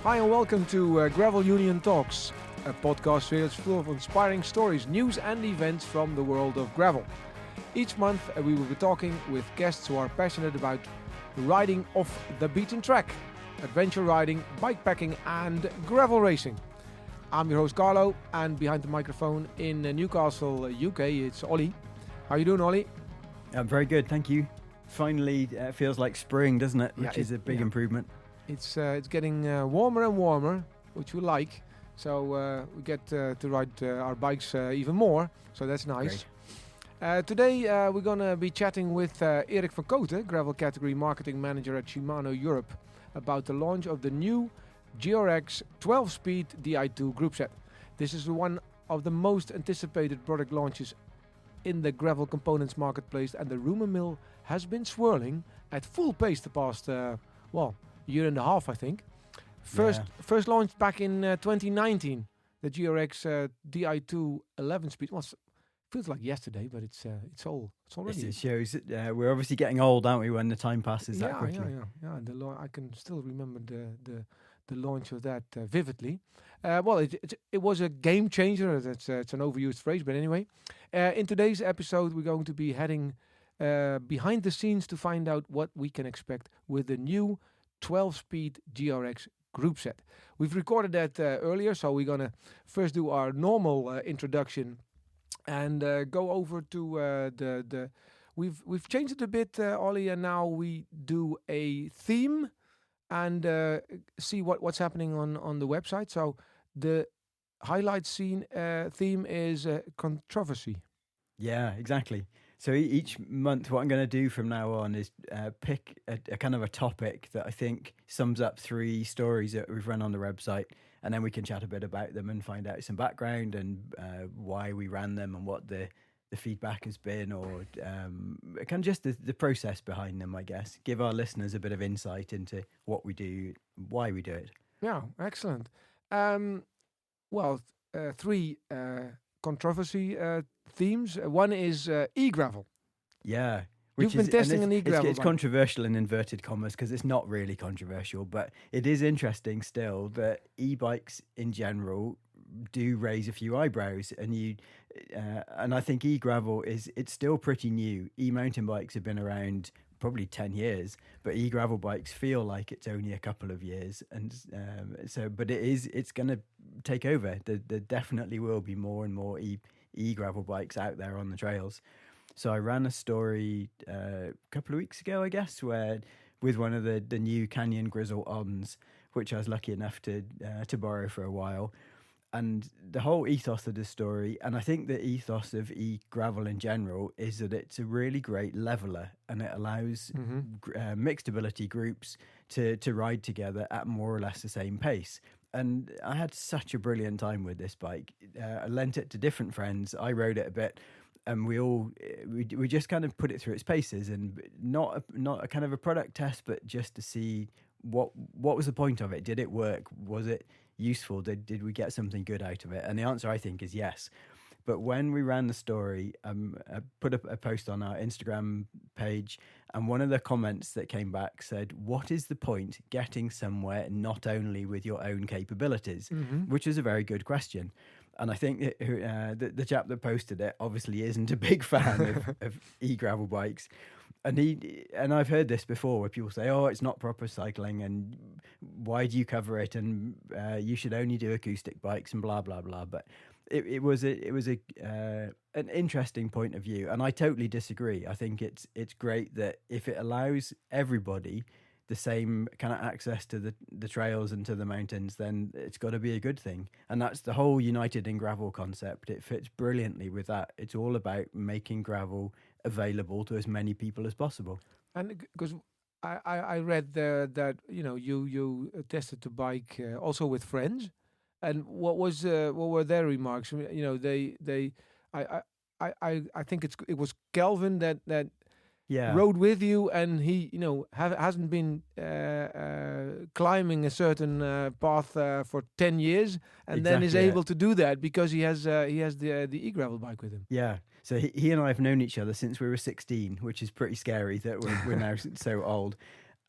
Hi and welcome to Gravel Union Talks, a podcast series full of inspiring stories, news and events from the world of gravel. Each month we will be talking with guests who are passionate about riding off the beaten track, adventure riding, bikepacking and gravel racing. I'm your host Carlo, and behind the microphone in Newcastle, UK, it's Olly. How you doing, Olly? I'm very good, thank you. Finally, it feels like spring, doesn't it? Which is a big improvement. It's getting warmer and warmer, which we like. So we get to ride our bikes even more. So that's nice. Today we're going to be chatting with Erik van Kooten, gravel category marketing manager at Shimano Europe, about the launch of the new GRX 12-speed Di2 group set. This is one of the most anticipated product launches in the gravel components marketplace, and the rumor mill has been swirling at full pace the past, year and a half, I think. First launched back in 2019, the GRX Di2 11-speed. Well, feels like yesterday, but it's already. It shows that we're obviously getting old, aren't we? When the time passes that quickly. Yeah. I can still remember the launch of that vividly. It was a game changer. It's an overused phrase, but anyway. In today's episode, we're going to be heading behind the scenes to find out what we can expect with the new 12-speed GRX group set. We've recorded that earlier, so we're gonna first do our normal introduction and go over to the. We've changed it a bit, Olly, and now we do a theme and see what's happening on the website. So the highlight scene theme is controversy. Yeah, exactly. So each month, what I'm going to do from now on is pick a kind of a topic that I think sums up 3 stories that we've run on the website, and then we can chat a bit about them and find out some background and why we ran them and what the feedback has been, or kind of just the process behind them, I guess. Give our listeners a bit of insight into what we do, why we do it. Yeah, excellent. 3 controversy themes. One is e-gravel. Yeah. You've been testing an e-gravel. It's controversial in inverted commas because it's not really controversial, but it is interesting still that e-bikes in general do raise a few eyebrows, and I think e-gravel it's still pretty new. E-mountain bikes have been around probably 10 years, but e-gravel bikes feel like it's only a couple of years, and but it's going to take over. There definitely will be more and more e-gravel bikes out there on the trails. So I ran a story a couple of weeks ago, I guess, where with one of the new Canyon Grizzle ons, which I was lucky enough to borrow for a while. And the whole ethos of the story, and I think the ethos of e-gravel in general, is that it's a really great leveler, and it allows mixed ability groups to ride together at more or less the same pace. And I had such a brilliant time with this bike. I lent it to different friends. I rode it a bit, and we just kind of put it through its paces, and not a kind of a product test, but just to see what was the point of it. Did it work? Was it useful? Did we get something good out of it? And the answer, I think, is yes. But when we ran the story, I put a post on our Instagram page, and one of the comments that came back said, "What is the point getting somewhere not only with your own capabilities?" Which is a very good question. And I think the chap that posted it obviously isn't a big fan of e-gravel bikes. And I've heard this before where people say, "Oh, it's not proper cycling, and why do you cover it? And you should only do acoustic bikes and blah blah blah." But it was an interesting point of view, and I totally disagree. I think it's great that if it allows everybody the same kind of access to the trails and to the mountains, then it's got to be a good thing. And that's the whole United in Gravel concept. It fits brilliantly with that. It's all about making gravel available to as many people as possible. And because I read that you tested the bike also with friends, and what were their remarks? I think it was Kelvin that rode with you, and he hasn't been climbing a certain path for 10 years, and then is able to do that because he has the e-gravel bike with him. Yeah. So he and I have known each other since we were 16, which is pretty scary that we're now so old.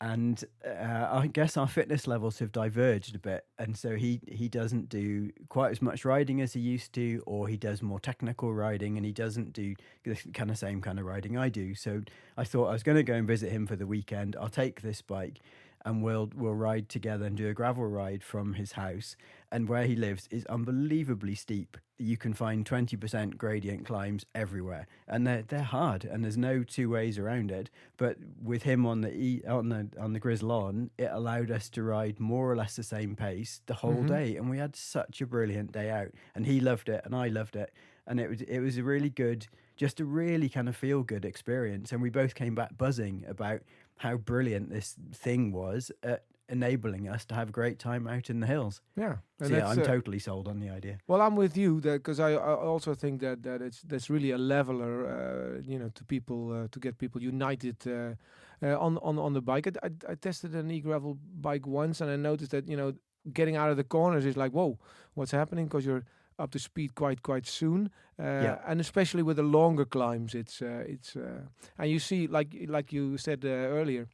And I guess our fitness levels have diverged a bit, and so he doesn't do quite as much riding as he used to, or he does more technical riding, and he doesn't do the kind of same kind of riding I do. So I thought I was going to go and visit him for the weekend. I'll take this bike, and we'll ride together and do a gravel ride from his house. And where he lives is unbelievably steep. You can find 20% gradient climbs everywhere, and they're hard, and there's no two ways around it. But with him on the Grizzlon, it allowed us to ride more or less the same pace the whole day, and we had such a brilliant day out. And he loved it, and I loved it, and it was a really good, just a really kind of feel good experience. And we both came back buzzing about how brilliant this thing was at enabling us to have a great time out in the hills. Yeah, and so yeah, I'm totally sold on the idea. Well, I'm with you because I also think that that's really a leveler, to people to get people united on the bike. I tested an e-gravel bike once, and I noticed that getting out of the corners is like, whoa, what's happening? Because you're up to speed quite soon, and especially with the longer climbs, it's and you see like you said earlier.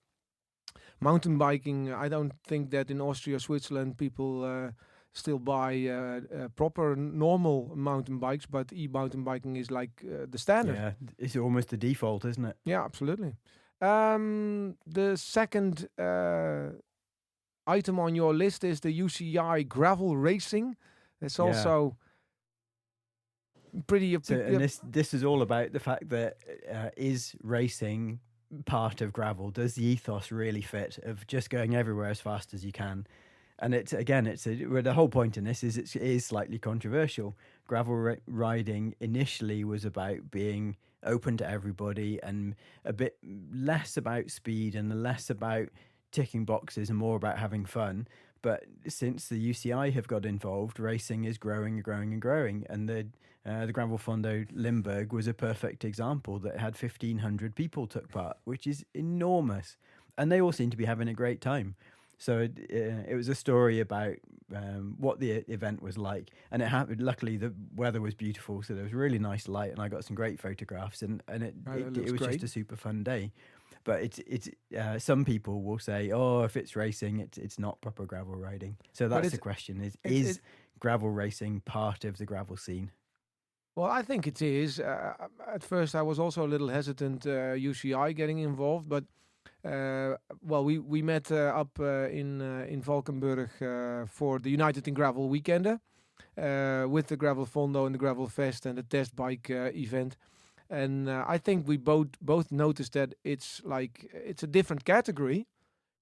Mountain biking, I don't think that in Austria or Switzerland people still buy proper normal mountain bikes, but e-mountain biking is like the standard. Yeah, it's almost the default, isn't it? Yeah, absolutely. The second item on your list is the UCI gravel racing. It's also pretty... and this is all about the fact that is racing part of gravel? Does the ethos really fit of just going everywhere as fast as you can? And the whole point in this is it is slightly controversial. Gravel riding initially was about being open to everybody and a bit less about speed and less about ticking boxes and more about having fun. But since the UCI have got involved, racing is growing and growing and growing. And the Gravel Fondo Limburg was a perfect example that had 1,500 people took part, which is enormous. And they all seem to be having a great time. So it was a story about what the event was like. And it happened, luckily the weather was beautiful, so there was really nice light and I got some great photographs and it was great. Just a super fun day. But it's some people will say, oh, if it's racing, it's not proper gravel riding. So that's the question: is gravel racing part of the gravel scene? Well, I think it is. At first, I was also a little hesitant UCI getting involved, but we met up in Valkenburg for the United in Gravel Weekender with the Gravel Fondo and the Gravel Fest and the test bike event. And I think we both noticed that it's a different category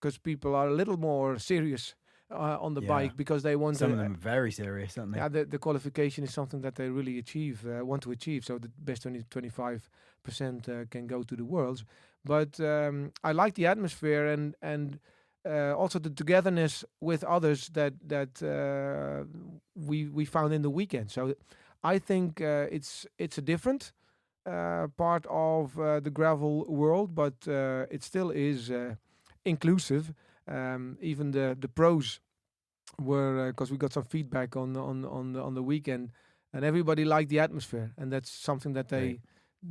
because people are a little more serious on the bike because they want some of them are very serious, aren't they? Yeah, the qualification is something that they really want to achieve. So the best 25% can go to the Worlds. But I like the atmosphere and also the togetherness with others that we found in the weekend. So I think it's a different part of the gravel world, but it still is inclusive. Even the pros were, because we got some feedback on the weekend, and everybody liked the atmosphere, and that's something that they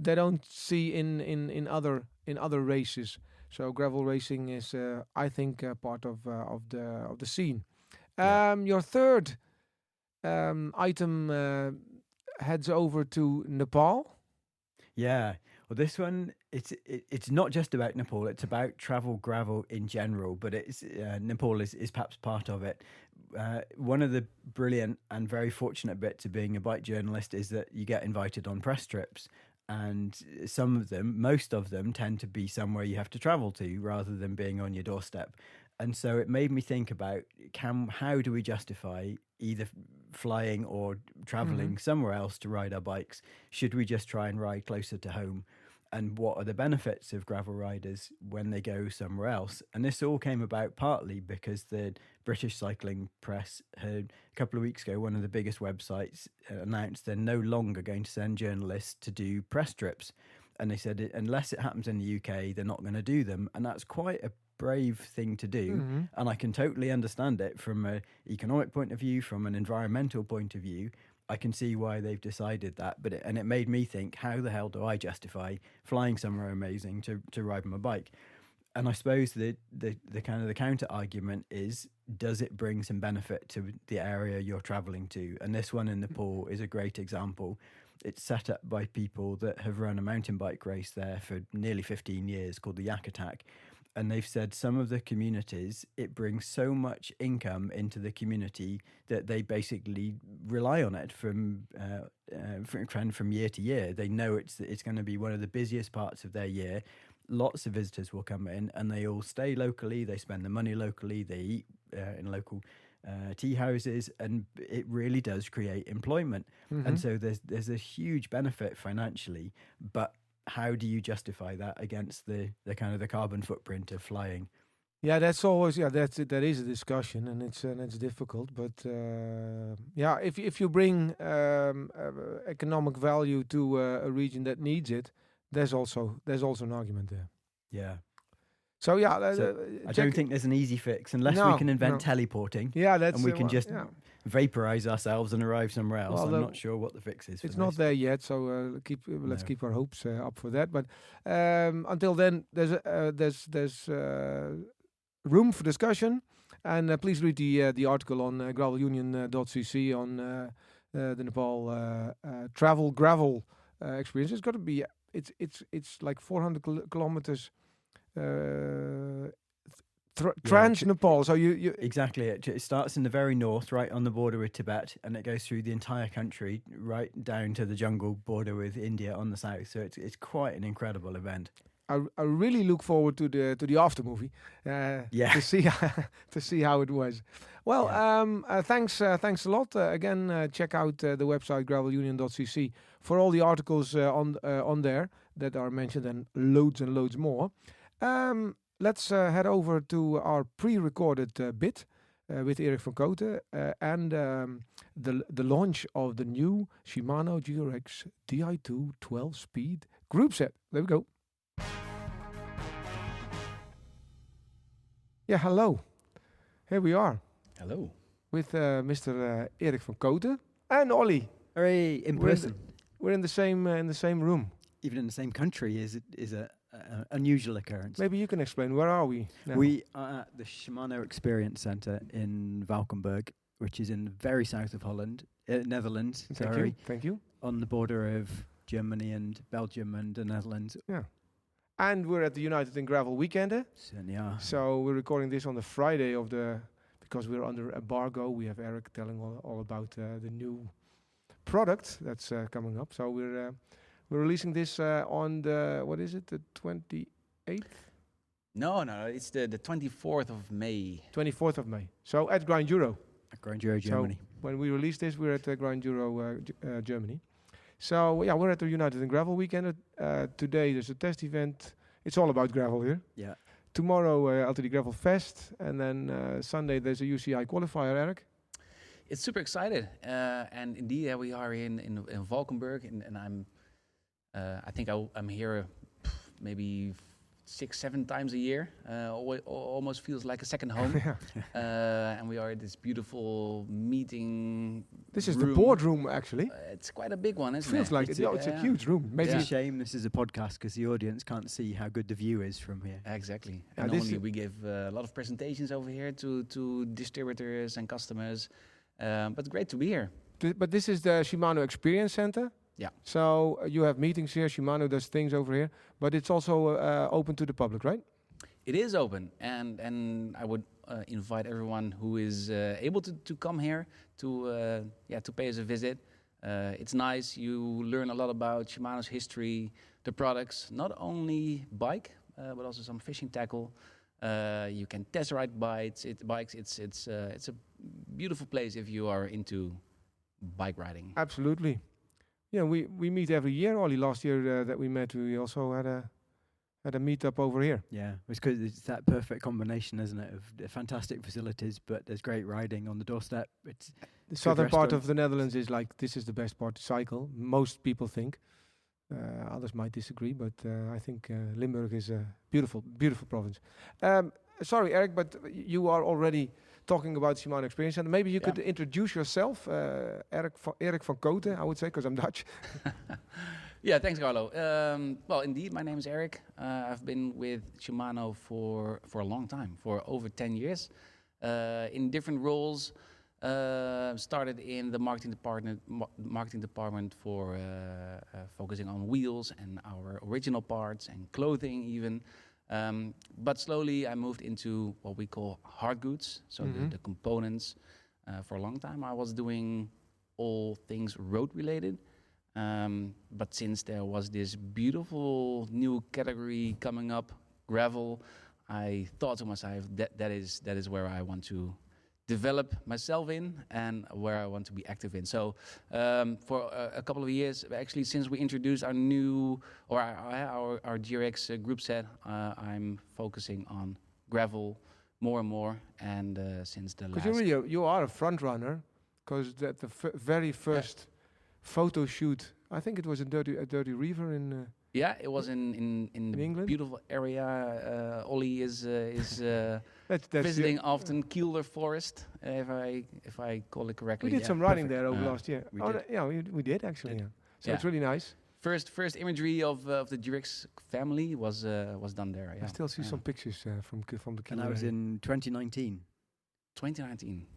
don't see in other races. So gravel racing is, I think, part of the scene. Your third item heads over to Nepal. Yeah, well, this one it's not just about Nepal; it's about travel gravel in general. But Nepal is perhaps part of it. One of the brilliant and very fortunate bits of being a bike journalist is that you get invited on press trips, and most of them, tend to be somewhere you have to travel to rather than being on your doorstep. And so it made me think about how do we justify either flying or traveling somewhere else to ride our bikes? Should we just try and ride closer to home? And what are the benefits of gravel riders when they go somewhere else? And this all came about partly because the British Cycling Press had, a couple of weeks ago, one of the biggest websites announced they're no longer going to send journalists to do press trips. And they said, unless it happens in the UK, they're not going to do them. And that's quite a brave thing to do, and I can totally understand it from an economic point of view, from an environmental point of view. I can see why they've decided that, but it made me think, how the hell do I justify flying somewhere amazing to ride my bike? And I suppose the kind of the counter argument is, does it bring some benefit to the area you're traveling to? And this one in Nepal is a great example. It's set up by people that have run a mountain bike race there for nearly 15 years called the Yak Attack. And they've said some of the communities, it brings so much income into the community that they basically rely on it from year to year. They know it's going to be one of the busiest parts of their year. Lots of visitors will come in, and they all stay locally. They spend the money locally. They eat in local tea houses, and it really does create employment. Mm-hmm. And so there's a huge benefit financially, but how do you justify that against the kind of the carbon footprint of flying? Yeah, that's always that is a discussion, and it's difficult. But if you bring economic value to a region that needs it, there's also an argument there. Yeah. So I don't think there's an easy fix unless we can invent teleporting. Yeah, that's and we can just vaporize ourselves and arrive somewhere else. Well, I'm not sure what the fix is. It's not there yet, so let's keep our hopes up for that. But until then, there's room for discussion, and please read the article on gravelunion.cc on the Nepal gravel experience. It's got to be it's like 400 kilometers. TransNepal. So you exactly. It starts in the very north, right on the border with Tibet, and it goes through the entire country, right down to the jungle border with India on the south. So it's quite an incrable event. I really look forward to the after movie. To see how it was. Well, thanks a lot. Again, check out the website gravelunion.cc for all the articles on there that are mentioned, and loads more. Let's head over to our pre-recorded bit with Erik van Kooten and the launch of the new Shimano GRX Di2 12-speed group set. There we go. Yeah, hello. Here we are. Hello. With Mr. Erik van Kooten and Olly. Hooray, in person. We're in the same room. Even in the same country is a unusual occurrence. Maybe you can explain. Where are we now? We are at the Shimano Experience Centre in Valkenburg, which is in the very south of Holland, Netherlands. Thank you. On the border of Germany and Belgium and the Netherlands. Yeah. And we're at the United in Gravel weekend. Certainly are. So we're recording this on the Friday because we're under embargo. We have Erik telling all about the new product that's coming up. So we're releasing this on the, what is it, the 28th? No, it's the 24th of May. 24th of May. So at Grind Euro. At Grind Euro, Germany. So when we release this, we're at Grind Euro, Germany. So yeah, we're at the United in Gravel weekend. Today there's a test event. It's all about gravel here. Yeah. Tomorrow LTD Gravel Fest, and then Sunday there's a UCI qualifier, Erik. It's super excited, and indeed we are in Valkenburg, and I'm I think I'm here maybe 6-7 times a year. Almost feels like a second home. And we are at this beautiful meeting. This is room. the boardroom, actually. It's quite a big one, isn't Feels it? like it's a huge room. Maybe it's a shame this is a podcast because the audience can't see how good the view is from here. Exactly. And normally we give a lot of presentations over here to distributors and customers. But great to be here. But this is the Shimano Experience Center. Yeah. So you have meetings here. Shimano does things over here, but it's also open to the public, right? It is open, and I would invite everyone who is able to come here to pay us a visit. It's nice. You learn a lot about Shimano's history, the products, not only bike, but also some fishing tackle. You can test ride bikes. It's a beautiful place if you are into bike riding. Absolutely. Yeah, we meet every year. Olly, last year that we met, we also had a meetup over here. Yeah, it's because it's that perfect combination, isn't it, of fantastic facilities, but there's great riding on the doorstep. It's the southern part of the Netherlands is like, this is the best part to cycle. Most people think. Others might disagree, but I think Limburg is a beautiful province. Sorry, Erik, but you are already talking about Shimano Experience Center. Maybe you could introduce yourself, Erik van Kooten, I would say, because I'm Dutch. Yeah, thanks, Carlo. Well, indeed, my name is Erik. I've been with Shimano for a long time, for over 10 years, in different roles. Started in the marketing department for focusing on wheels and our original parts and clothing even. But slowly I moved into what we call hard goods, so the components. For a long time I was doing all things road related. But since there was this beautiful new category coming up, gravel, I thought to myself that is where I want to develop myself in and where I want to be active in. So for a couple of years, actually since we introduced our new, or our GRX group set, I'm focusing on gravel more and more. And since the last... Because you are a front runner, because the very first photo shoot, I think it was a dirty river in... Yeah, it was in the England? beautiful area. Olly is that's visiting often Kielder Forest, if I call it correctly. We did some riding there over last year. We did actually. Yeah. So it's really nice. First imagery of the GRX family was done there. Yeah. I still see some pictures from the Kielder. And that was in 2019. 2019.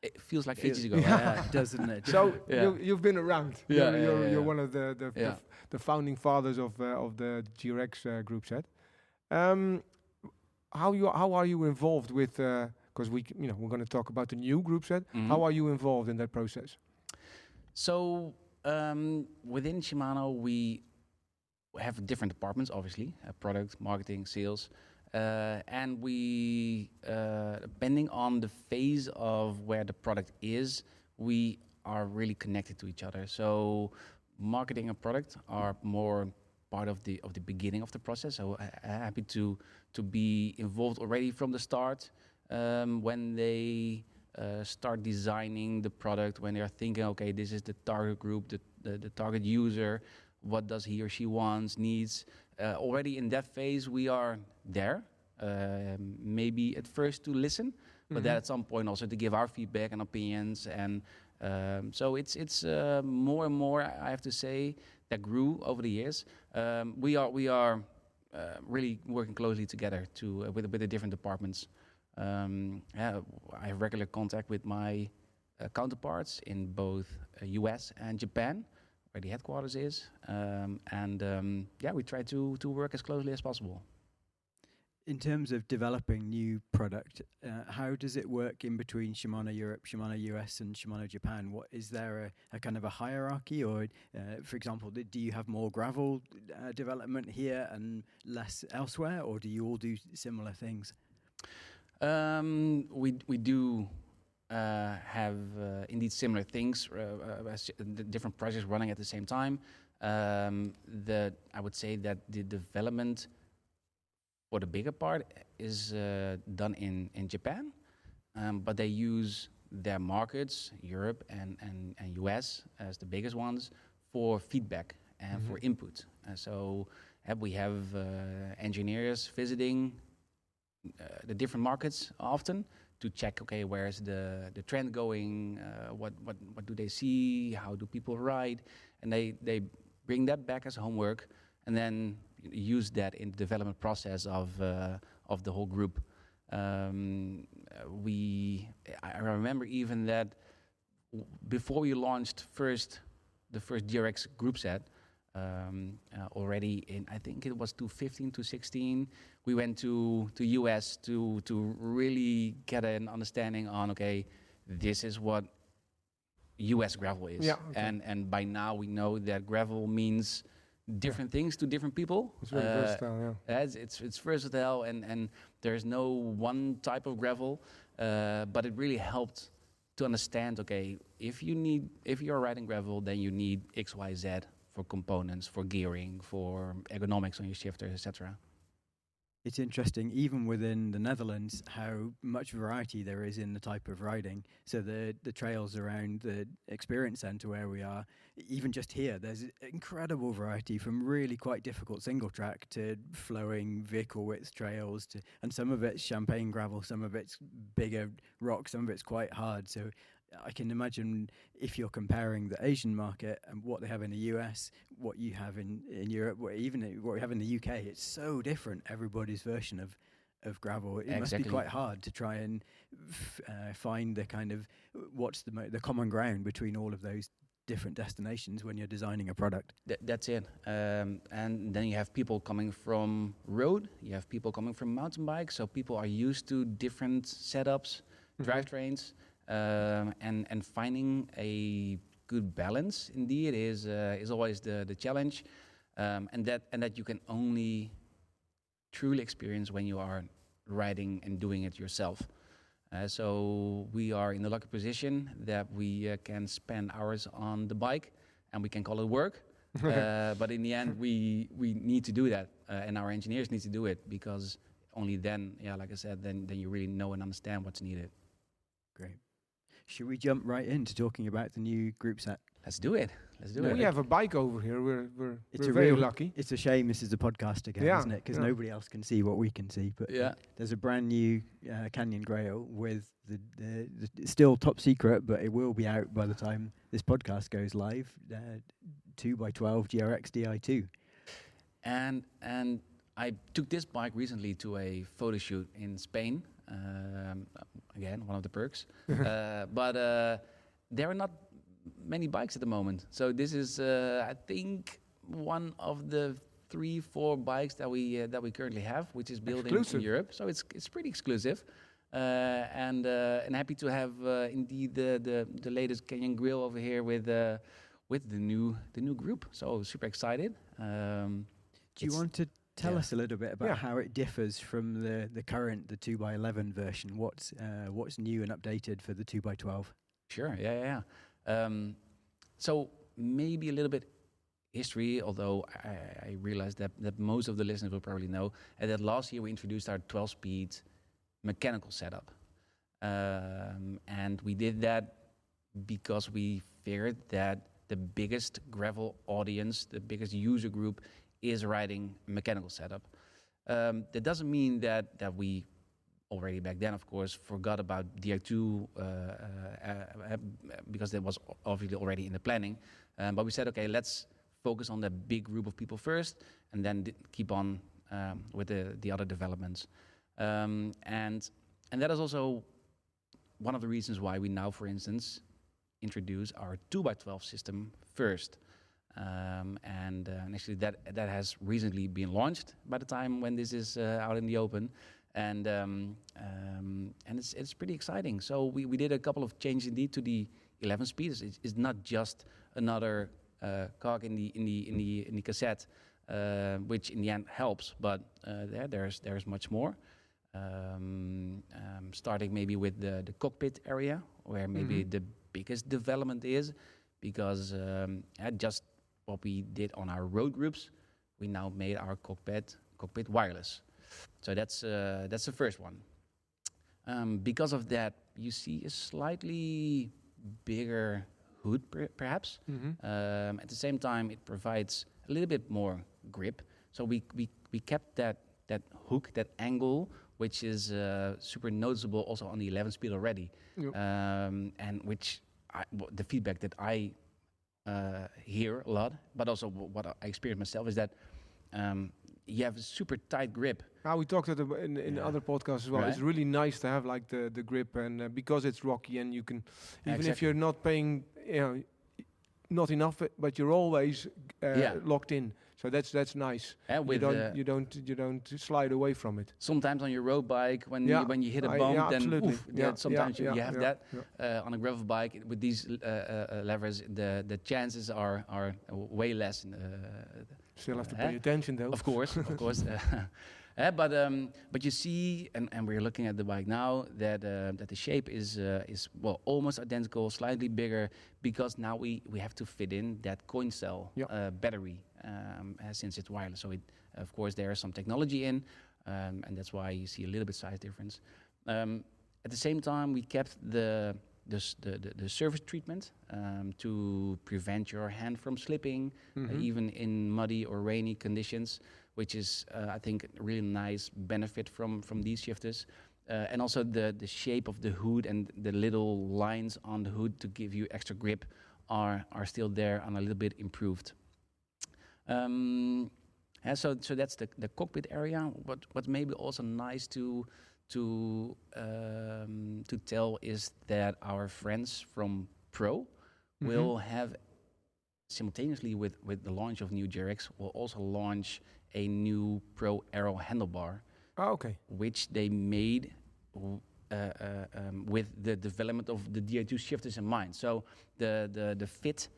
It feels like ages ago. Yeah, doesn't it? So you've been around. You're one of the founding fathers of the GRX group set. How are you involved with? Because we're going to talk about the new group set. Mm-hmm. How are you involved in that process? So within Shimano, we have different departments, obviously, product, marketing, sales. And we, depending on the phase of where the product is, we are really connected to each other. So marketing and product are more part of the beginning of the process. So happy to be involved already from the start, when they start designing the product, when they are thinking, okay, this is the target group, the target user, what does he or she wants, needs. Already in that phase, we are there, maybe at first to listen, but then at some point also to give our feedback and opinions. And so it's more and more, I have to say, that grew over the years. We are really working closely together with the different departments. I have regular contact with my counterparts in both US and Japan, where the headquarters is, we try to work as closely as possible. In terms of developing new product, how does it work in between Shimano Europe, Shimano US, and Shimano Japan? What is there a kind of a hierarchy, or, for example, do you have more gravel development here and less elsewhere, or do you all do similar things? We do have indeed similar things, the different projects running at the same time. I would say that the development for the bigger part is done in Japan, but they use their markets, Europe and US as the biggest ones, for feedback and for input. So we have engineers visiting the different markets often to check, okay, where's the trend going, what do they see, how do people ride, and they bring that back as homework, and then use that in the development process of the whole group. I remember even that before we launched the first GRX group set, already in, I think it was 2015 to 16, we went to US to really get an understanding on, okay, this is what US gravel is. Yeah, okay. And by now we know that gravel means different things to different people. It's very versatile, yeah. It's versatile, and there's no one type of gravel, but it really helped to understand, okay, if you're riding gravel, then you need X, Y, Z for components, for gearing, for ergonomics on your shifters, etc. It's interesting, even within the Netherlands, how much variety there is in the type of riding. So the trails around the experience centre where we are, even just here, there's incredible variety from really quite difficult single track to flowing vehicle width trails, and some of it's champagne gravel, some of it's bigger rock, some of it's quite hard. So I can imagine if you're comparing the Asian market and what they have in the US, what you have in Europe, even what we have in the UK, it's so different, everybody's version of gravel. It must be quite hard to try and find the kind of what's the common ground between all of those different destinations when you're designing a product. That's it. And then you have people coming from road, you have people coming from mountain bike, so people are used to different setups, drivetrains, and finding a good balance indeed is always the challenge, and that you can only truly experience when you are riding and doing it yourself. So we are in the lucky position that we can spend hours on the bike and we can call it work. But in the end, we need to do that, and our engineers need to do it, because only then, like I said, then you really know and understand what's needed. Great. Should we jump right into talking about the new group set? Let's do it. We have a bike over here. We're very lucky. It's a shame this is a podcast again, isn't it? Because nobody else can see what we can see. But there's a brand new Canyon Grail with the still top secret, but it will be out by the time this podcast goes live. 2x12 GRX Di2. And I took this bike recently to a photo shoot in Spain. Again, one of the perks. But there are not many bikes at the moment. So this is, I think, one of the 3-4 bikes that we currently have, which is built in Europe. So it's pretty exclusive, and happy to have indeed the latest Canyon Grill over here with the new group. So super excited. Do you want to tell us a little bit about how it differs from the current 2x11 version? What's new and updated for the 2x12? Sure. Yeah. So maybe a little bit history, although I realize that most of the listeners will probably know, and that last year we introduced our 12-speed mechanical setup. And we did that because we figured that the biggest gravel audience, the biggest user group, is riding a mechanical setup. That doesn't mean that we already back then, of course, forgot about Di2 because that was obviously already in the planning. But we said, okay, let's focus on the big group of people first, and then keep on with the other developments. And that is also one of the reasons why we now, for instance, introduce our 2x12 system first. And actually that has recently been launched by the time when this is out in the open. And it's pretty exciting. So we did a couple of changes indeed to the 11 speed. It's not just another cog in the cassette, which in the end helps, but there's much more. Starting maybe with the cockpit area, where maybe the biggest development is, because just what we did on our road groups, we now made our cockpit wireless. So that's the first one. Because of that, you see a slightly bigger hood, perhaps. At the same time, it provides a little bit more grip. So we kept that hook, that angle, which is super noticeable also on the 11 speed already. Yep. And which the feedback that I hear a lot, but also what I experience myself, is that you have a super tight grip. We talked in other podcasts as well. Right. It's really nice to have like the grip, and because it's rocky, and you can, even if you're not paying, not enough, but you're always locked in. So that's nice. You don't slide away from it. Sometimes on your road bike, when you hit a bump, then sometimes you have that. On a gravel bike with these levers, the chances are way less. Still have to pay attention though. Of course. But you see, and we're looking at the bike now, that the shape is almost identical, slightly bigger, because now we have to fit in that coin cell battery, since it's wireless. So of course there is some technology in, and that's why you see a little bit size difference. At the same time, we kept the surface treatment to prevent your hand from slipping, even in muddy or rainy conditions, which is, I think, a really nice benefit from these shifters. And also the shape of the hood and the little lines on the hood to give you extra grip are still there and a little bit improved. So that's the cockpit area. What's maybe also nice to tell is that our friends from Pro will have simultaneously with the launch of new GRX will also launch a new Pro Aero handlebar. Oh, okay. Which they made with the development of the Di2 shifters in mind. So the fit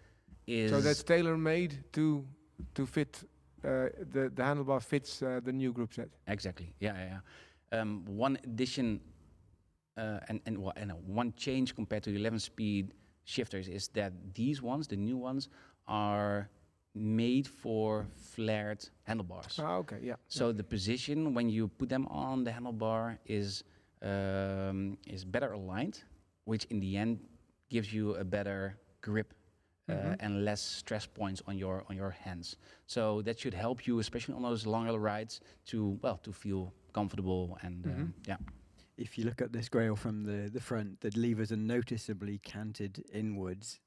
is... So that's tailor-made to fit, the handlebar fits the new group set. Exactly, yeah. One addition and one change compared to the 11-speed shifters is that these ones, the new ones, are made for flared handlebars. Ah, okay, yeah. So the position when you put them on the handlebar is better aligned, which in the end gives you a better grip and less stress points on your hands. So that should help you, especially on those longer rides, to feel comfortable and yeah. If you look at this grail from the front, the levers are noticeably canted inwards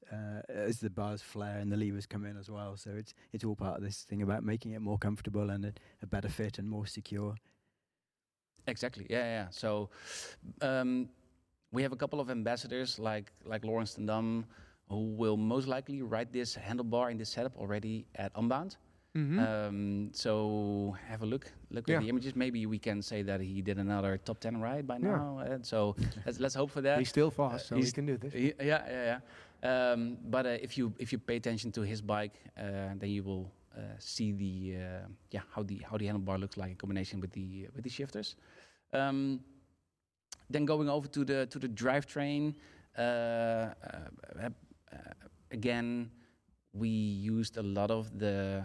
as the bars flare and the levers come in as well. So it's all part of this thing about making it more comfortable and a better fit and more secure. Exactly, yeah. So we have a couple of ambassadors like Lawrence ten Dam, who will most likely ride this handlebar in this setup already at Unbound. So have a look at the images. Maybe we can say that he did another top 10 ride by now. So let's hope for that. He's still fast, so he can do this. Yeah. But if you pay attention to his bike, then you will see the how the handlebar looks like in combination with the shifters. Then going over to the drivetrain, again, we used a lot of the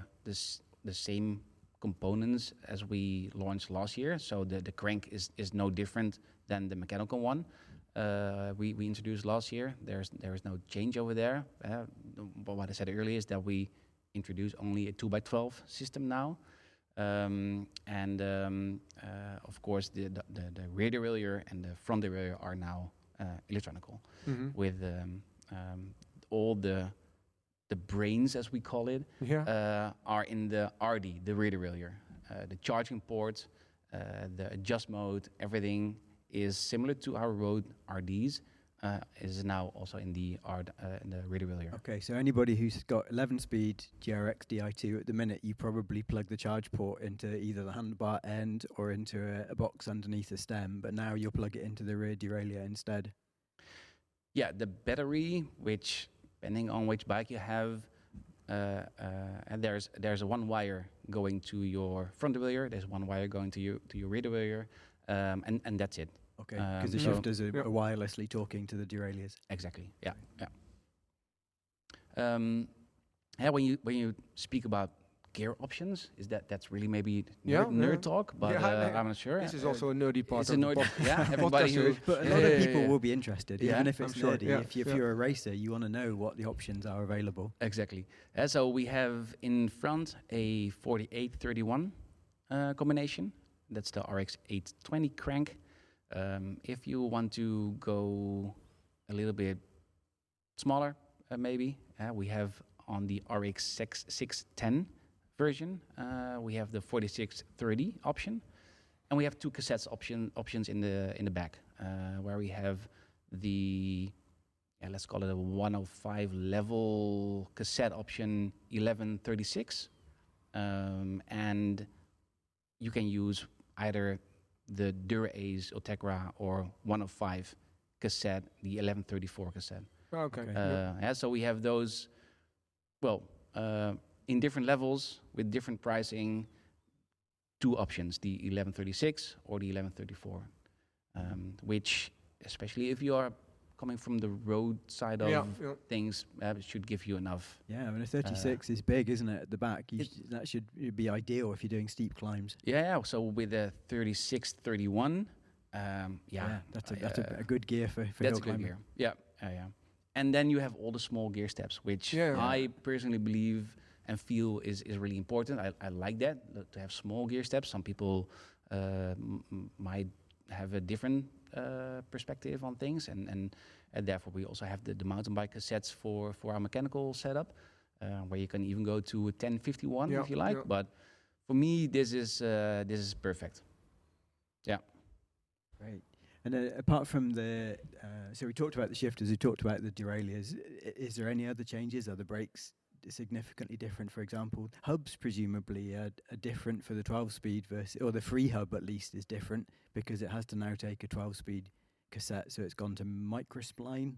same components as we launched last year. So the crank is no different than the mechanical one we introduced last year. There is no change over there. But what I said earlier is that we introduced only a 2x12 system now. Of course, the rear derailleur and the front derailleur are now electronical with all the brains, as we call it, are in the RD, the rear derailleur. The charging port, the adjust mode, everything is similar to our road RDs, is now also in the rear derailleur. Okay, so anybody who's got 11-speed GRX Di2 at the minute, you probably plug the charge port into either the handlebar end or into a box underneath the stem, but now you'll plug it into the rear derailleur instead. Yeah, the battery, which depending on which bike you have, and there's a one wire going to your front derailleur, there's one wire going to your rear derailleur, and that's it. Okay, because the shifters are wirelessly talking to the derailleurs. Exactly. Yeah. When you speak about gear options, that's really maybe nerd talk, but I'm not sure. This is also a nerdy part. It's a nerdy, everybody. But a lot of people will be interested, even if it's nerdy. Yeah. If you're a racer, you want to know what the options are available. Exactly. So we have in front a 4831 combination. That's the RX 820 crank. If you want to go a little bit smaller, maybe we have on the RX 610 version, we have the 4630 option, and we have two cassettes options in the back, where we have the let's call it a 105 level cassette option 1136, and you can use either the Dura-Ace Ultegra or 105 cassette, the 1134 cassette. Okay. So we have those, in different levels with different pricing, two options, the 1136 or the 1134, which, especially if you are coming from the road side of things, should give you enough. Yeah, I mean, a 36 is big, isn't it, at the back? That should be ideal if you're doing steep climbs. Yeah, so with a 3631, that's a good gear for that's hill a good climbing. gear. Yeah. And then you have all the small gear steps, which I personally believe and feel is really important. I like that, to have small gear steps. Some people might have a different perspective on things, and therefore we also have the mountain bike cassettes for our mechanical setup, where you can even go to a 1051 if you like. Yeah. But for me, this is perfect. Yeah. Great. And apart from so we talked about the shifters, we talked about the derailleurs. Is there any other changes? Are the brakes significantly different? For example, hubs presumably are different for the 12-speed versus, or the free hub at least is different because it has to now take a 12-speed cassette, so it's gone to microspline.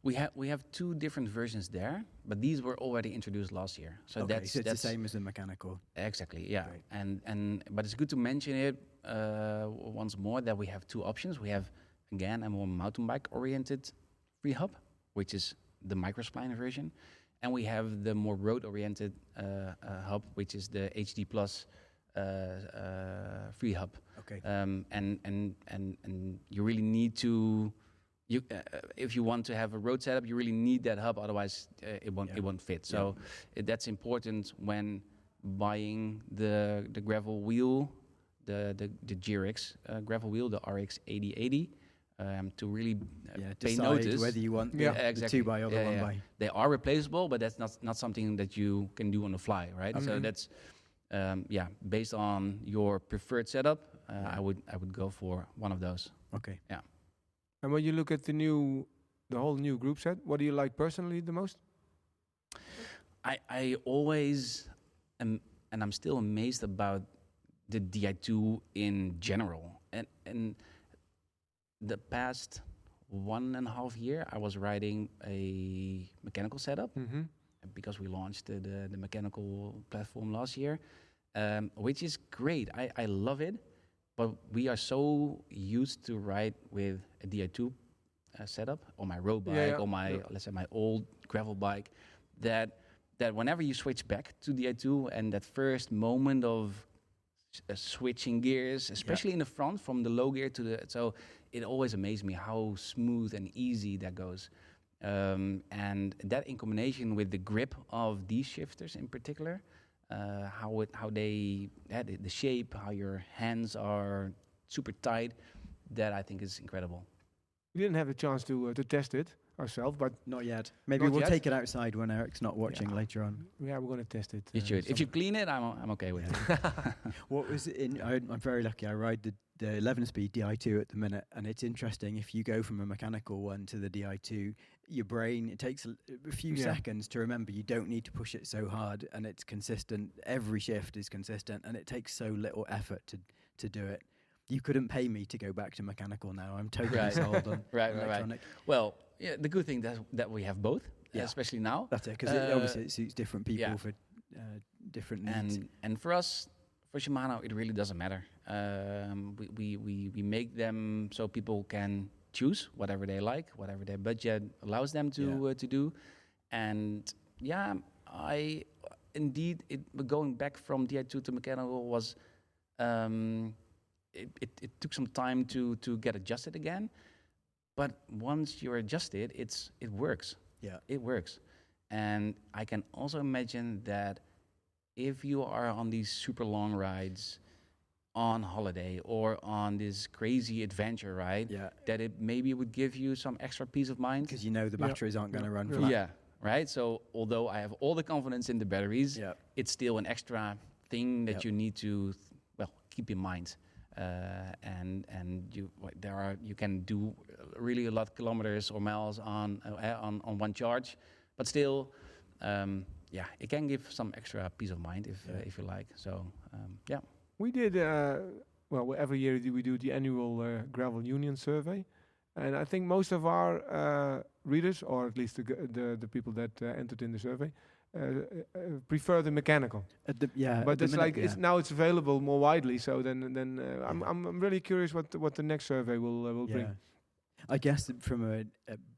We have two different versions there, but these were already introduced last year. So okay, that's the same as the mechanical. Exactly, yeah. Great. But it's good to mention it once more that we have two options. We have again a more mountain bike oriented free hub, which is the microspline version, and we have the more road oriented hub, which is the HD Plus free hub. Okay. And you really need to. If you want to have a road setup, you really need that hub. Otherwise, it won't fit. So that's important when buying the gravel wheel, the GRX gravel wheel, the RX 8080, to really pay notice whether you want exactly. the 2x or the 1x. They are replaceable, but that's not something that you can do on the fly, right? Okay. So that's based on your preferred setup. I would go for one of those. Okay. Yeah. And when you look at the whole new group set, what do you like personally the most? I always am, and I'm still amazed about the Di2 in general. And the past 1.5 years, I was riding a mechanical setup because we launched the mechanical platform last year, which is great. I love it. But we are so used to ride with a Di2 setup on my road bike, or my let's say my old gravel bike, that whenever you switch back to Di2 and that first moment of switching gears, especially in the front from the low gear to the, so it always amazed me how smooth and easy that goes, and that in combination with the grip of these shifters in particular. How the shape, how your hands are super tight, that I think is incredible. We didn't have a chance to test it ourselves, but not yet. Maybe we'll take it outside when Erik's not watching later on. Yeah, we're going to test it. You should. If you clean it, I'm okay with it. What was it in? I'm very lucky. I ride the 11-speed Di2 at the minute, and it's interesting. If you go from a mechanical one to the Di2, your brain, it takes a few seconds to remember you don't need to push it so hard, and it's consistent. Every shift is consistent, and it takes so little effort to do it. You couldn't pay me to go back to mechanical now. I'm totally sold on electronic. Right. Well, the good thing that we have both, especially now. That's it, because obviously it suits different people for different needs. And for us, for Shimano, it really doesn't matter. We make them so people can choose whatever they like, whatever their budget allows them to do. And I indeed, going back from Di2 to mechanical was, it took some time to get adjusted again. But once you're adjusted, it works. Yeah, it works. And I can also imagine that if you are on these super long rides on holiday or on this crazy adventure ride, that it maybe would give you some extra peace of mind. Because you know the batteries aren't going to run flat. Yeah, right? So although I have all the confidence in the batteries, it's still an extra thing that you need to, keep in mind. And you can do really a lot of kilometers or miles on one charge, but still, it can give some extra peace of mind if you like. So we did every year we do the annual Gravel Union survey, and I think most of our readers, or at least the people that entered in the survey, prefer the mechanical. But it's now it's available more widely. So then I'm really curious what the next survey will bring. I guess from a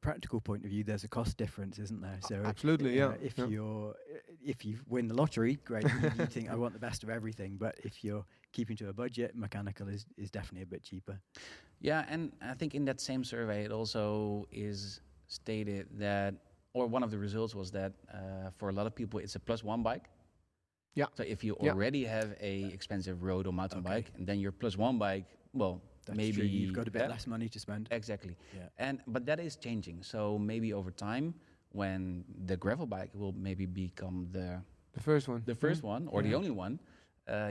practical point of view, there's a cost difference, isn't there? So absolutely, if you win the lottery, great. You think I want the best of everything, but if you're keeping to a budget, mechanical is definitely a bit cheaper. Yeah, and I think in that same survey, it also is stated that, or one of the results was that for a lot of people, it's a +1 bike. Yeah. So if you already have a expensive road or mountain bike, and then your +1 bike, That's maybe true. You've got a bit less money to spend. Exactly. Yeah. But that is changing. So maybe over time, when the gravel bike will maybe become the first one, one or the only one,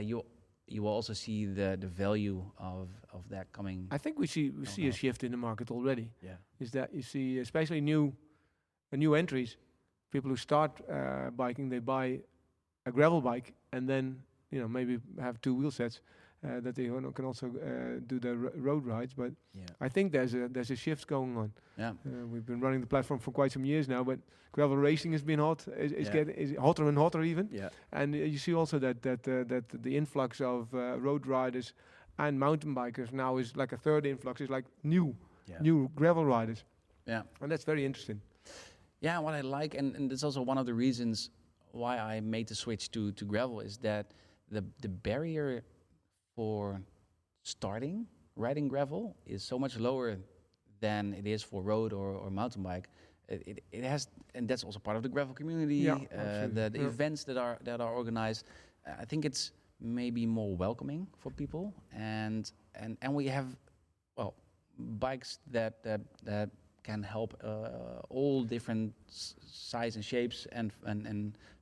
you will also see the value of that coming. I think we see a shift in the market already. Yeah. Is that you see, especially new entries, people who start biking, they buy a gravel bike and then maybe have 2 wheel sets that they can also do the road rides. But I think there's a shift going on. Yeah. We've been running the platform for quite some years now, but gravel racing has been hot. Is hotter and hotter even. Yeah. And you see also that the influx of road riders and mountain bikers now is like a third influx. Is like new gravel riders. Yeah. And that's very interesting. Yeah, what I like, and that's also one of the reasons why I made the switch to gravel, is that the barrier for starting riding gravel is so much lower than it is for road or mountain bike. It has, and that's also part of the gravel community. The events that are organized. I think it's maybe more welcoming for people, and we have bikes that can help all different size and shapes and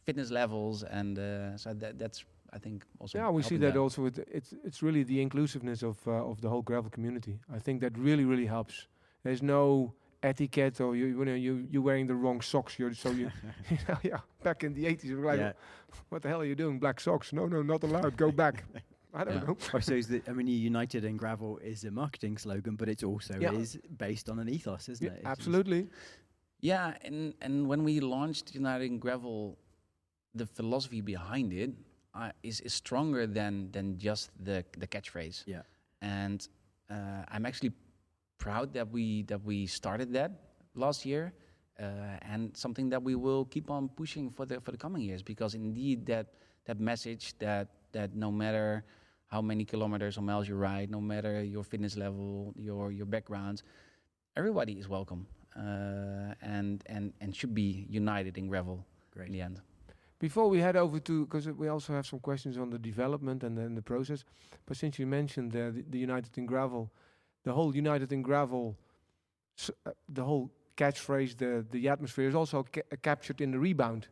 fitness levels, and so that's, I think, also. Yeah, we see that also with it's really the inclusiveness of the whole gravel community. I think that really helps. There's no etiquette, or you're wearing the wrong socks. Back in the 80s, we were like, what the hell are you doing? Black socks? No, not allowed. Go back. I don't know. So United in Gravel is a marketing slogan, but it also is based on an ethos, isn't it? Absolutely. Yeah, and when we launched United in Gravel, the philosophy behind it is stronger than just the catchphrase. Yeah. And I'm actually proud that we started that last year, and something that we will keep on pushing for the coming years, because indeed that message that no matter how many kilometers or miles you ride, no matter your fitness level, your background, everybody is welcome, and should be united in gravel. Great. In the end. Before we head over to, because we also have some questions on the development and then the process, but since you mentioned the United in Gravel, the whole United in Gravel, the whole catchphrase, the atmosphere is also captured in the Rebound,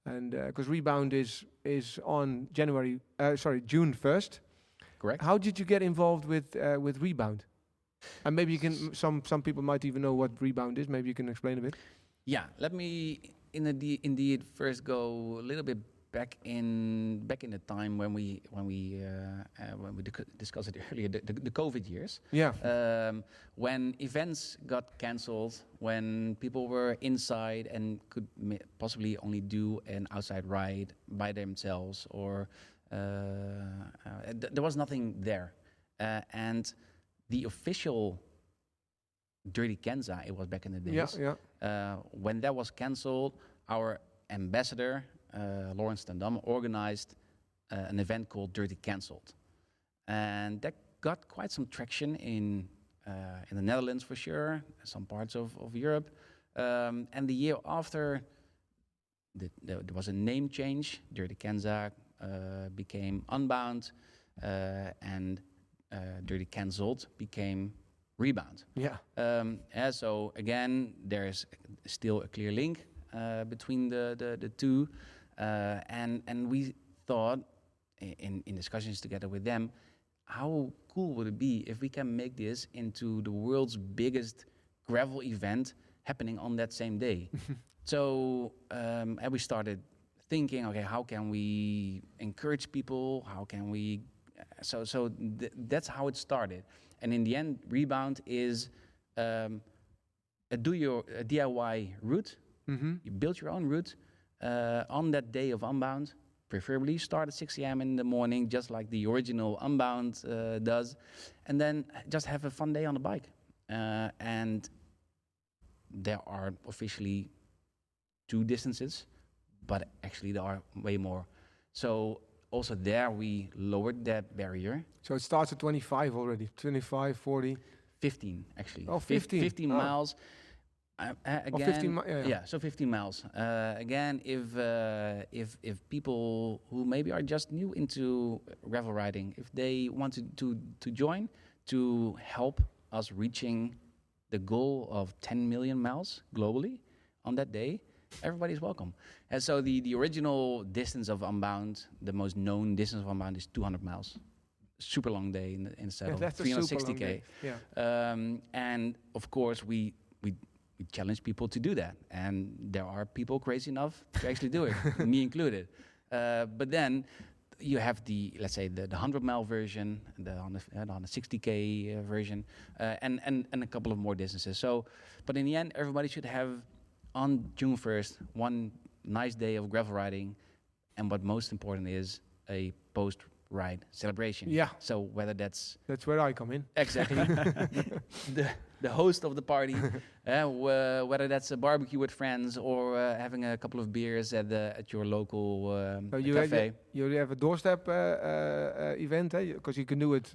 and because Rebound is on June 1st. Correct. How did you get involved with Rebound? And maybe you can. Some people might even know what Rebound is. Maybe you can explain a bit. Yeah, let me indeed first go a little bit back in the time when we discussed it earlier, the COVID years. Yeah. When events got cancelled, when people were inside and could possibly only do an outside ride by themselves, or there was nothing there, and the official Dirty Kenza, it was back in the days. When that was cancelled, our ambassador, Lawrence ten Dam, organized an event called Dirty Cancelled. And that got quite some traction in the Netherlands for sure, some parts of Europe. And the year after, there was a name change. Dirty Kenza became Unbound, and Dirty Cancelled became Rebound. Yeah. So again, there's still a clear link between the two, and we thought in discussions together with them, how cool would it be if we can make this into the world's biggest gravel event happening on that same day? So and we started thinking, okay, how can we encourage people? How can we? That's how it started. And in the end, Rebound is a DIY route. Mm-hmm. You build your own route on that day of Unbound. Preferably start at 6 a.m. in the morning, just like the original Unbound does, and then just have a fun day on the bike. And there are officially 2 distances, but actually there are way more. So also there we lowered that barrier. So it starts at 25 already, 25, 40? 15 actually. Oh, 15. 15 miles. Again, 15 so 15 miles. Again, if people who maybe are just new into gravel riding, if they want to join, to help us reaching the goal of 10 million miles globally on that day, everybody's welcome. And so the original distance of Unbound, the most known distance of Unbound is 200 miles. Super long day in the saddle, that's a super long 360K. day. Yeah. And of course, we challenge people to do that. And there are people crazy enough to actually do it, me included. But then you have the 100-mile version, the 160K version, and a couple of more distances. So, but in the end, everybody should have on June 1st one nice day of gravel riding, and what most important is a post-ride celebration. Yeah. So whether that's where I come in. Exactly the host of the party, whether that's a barbecue with friends or having a couple of beers at your local cafe. You have a doorstep event, because you can do it.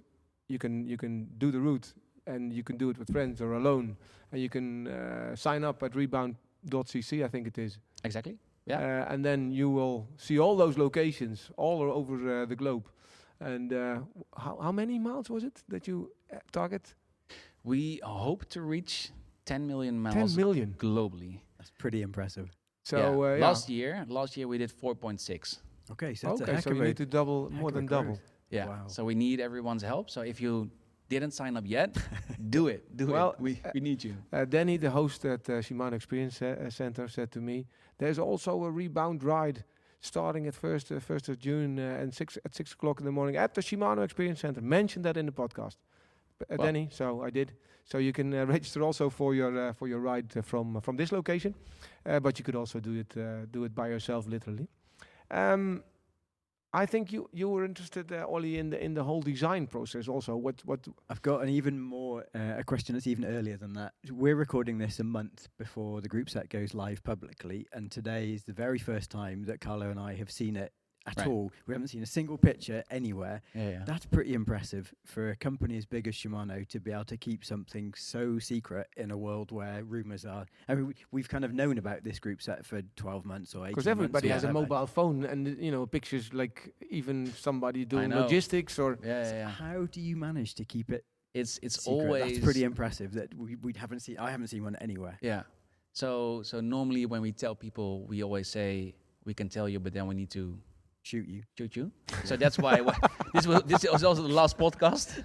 You can do the route, and you can do it with friends or alone, and you can sign up at rebound.cc, I think it is. Exactly. Yeah. And then you will see all those locations all over the globe. And how many miles was it that you target? We hope to reach 10 million miles 10 million globally. That's pretty impressive. So last year we did 4.6. Okay, so that's so you need to double, more than double. Yeah. Wow. So we need everyone's help. So if you didn't sign up yet, do it. Well, we need you. Danny, the host at Shimano Experience Center, said to me, "There's also a rebound ride starting at first of June and at 6 o'clock in the morning at the Shimano Experience Center." Mention that in the podcast, Danny. So I did. So you can register also for your ride from this location, but you could also do it by yourself, literally. I think you were interested, Olly, in the whole design process also. What I've got an even more a question that's even earlier than that. We're recording this a month before the group set goes live publicly, and today is the very first time that Carlo and I have seen it at all. We haven't seen a single picture anywhere. Yeah. That's pretty impressive for a company as big as Shimano to be able to keep something so secret in a world where rumors are. I mean, we've kind of known about this group set for 12 months or 18 months. Because everybody has a mobile phone, and pictures like even somebody doing logistics or. Yeah. How do you manage to keep it? It's secret? always. That's pretty impressive that we haven't seen. I haven't seen one anywhere. Yeah. So normally when we tell people, we always say we can tell you, but then we need to shoot you. So that's why this was also the last podcast.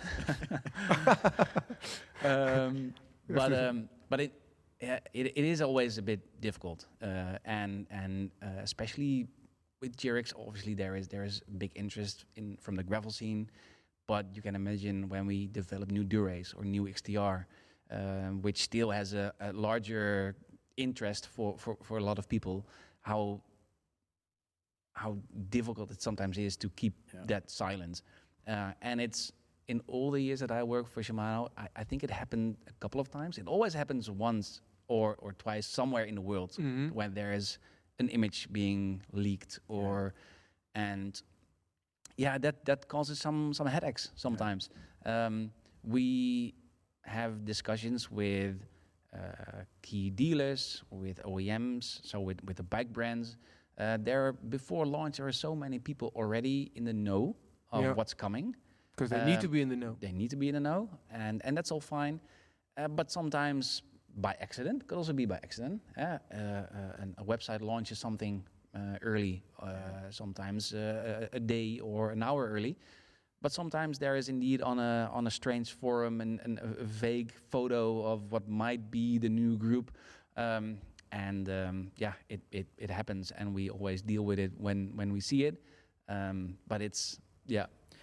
But it is always a bit difficult, and especially with GRX, obviously there is big interest from the gravel scene. But you can imagine when we develop new Durays or new XTR, which still has a larger interest for a lot of people, how difficult it sometimes is to keep that silence. And it's in all the years that I work for Shimano, I think it happened a couple of times. It always happens once or twice somewhere in the world when there is an image being leaked and that causes some headaches sometimes. We have discussions with key dealers, with OEMs, so with the bike brands. Before launch, there are so many people already in the know of what's coming. Because they need to be in the know. They need to be in the know, and that's all fine. But sometimes by accident, could also be by accident. A website launches something early, sometimes a day or an hour early. But sometimes there is indeed on a strange forum and a vague photo of what might be the new group. It happens, and we always deal with it when we see it. But it's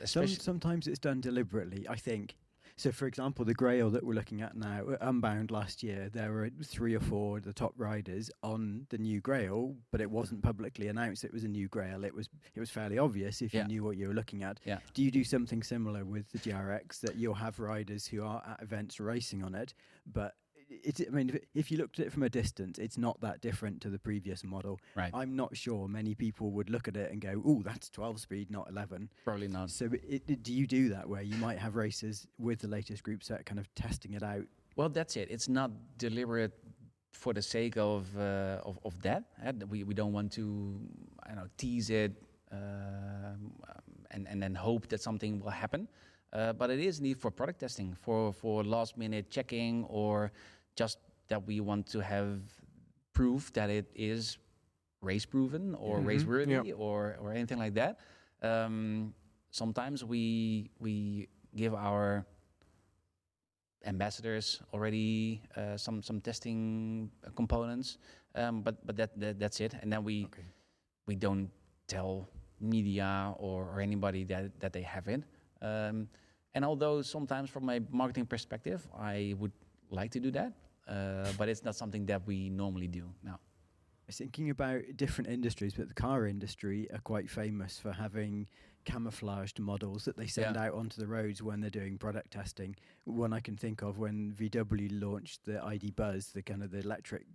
sometimes it's done deliberately, I think. So, for example, the Grail that we're looking at now, Unbound last year, there were 3 or 4 of the top riders on the new Grail, but it wasn't publicly announced it was a new Grail. It was fairly obvious if you knew what you were looking at. Yeah. Do you do something similar with the GRX, that you'll have riders who are at events racing on it, but if you looked at it from a distance, it's not that different to the previous model. Right. I'm not sure many people would look at it and go, "Oh, that's 12 speed, not 11." Probably not. So, do you do that where you might have racers with the latest group set kind of testing it out? Well, that's it. It's not deliberate for the sake of that. We don't want to, tease it and then hope that something will happen. But it is need for product testing, for last minute checking, or just that we want to have proof that it is race proven or race worthy or anything like that. Sometimes we give our ambassadors already some testing components, but that's it. And then we don't tell media or anybody that they have it. And although sometimes from a marketing perspective, I would like to do that, but it's not something that we normally do now. I was thinking about different industries, but the car industry are quite famous for having camouflaged models that they send out onto the roads when they're doing product testing. One I can think of when VW launched the ID Buzz, the kind of the electric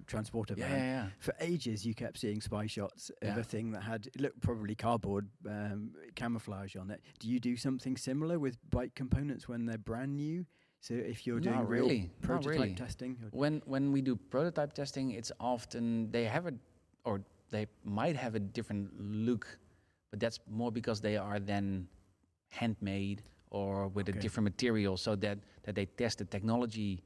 transporter van. For ages, you kept seeing spy shots of a thing that had, it looked probably cardboard camouflage on it. Do you do something similar with bike components when they're brand new? So if you're doing real prototype testing? When we do prototype testing, it's often they might have a different look, but that's more because they are then handmade or with a different material, so that they test the technology,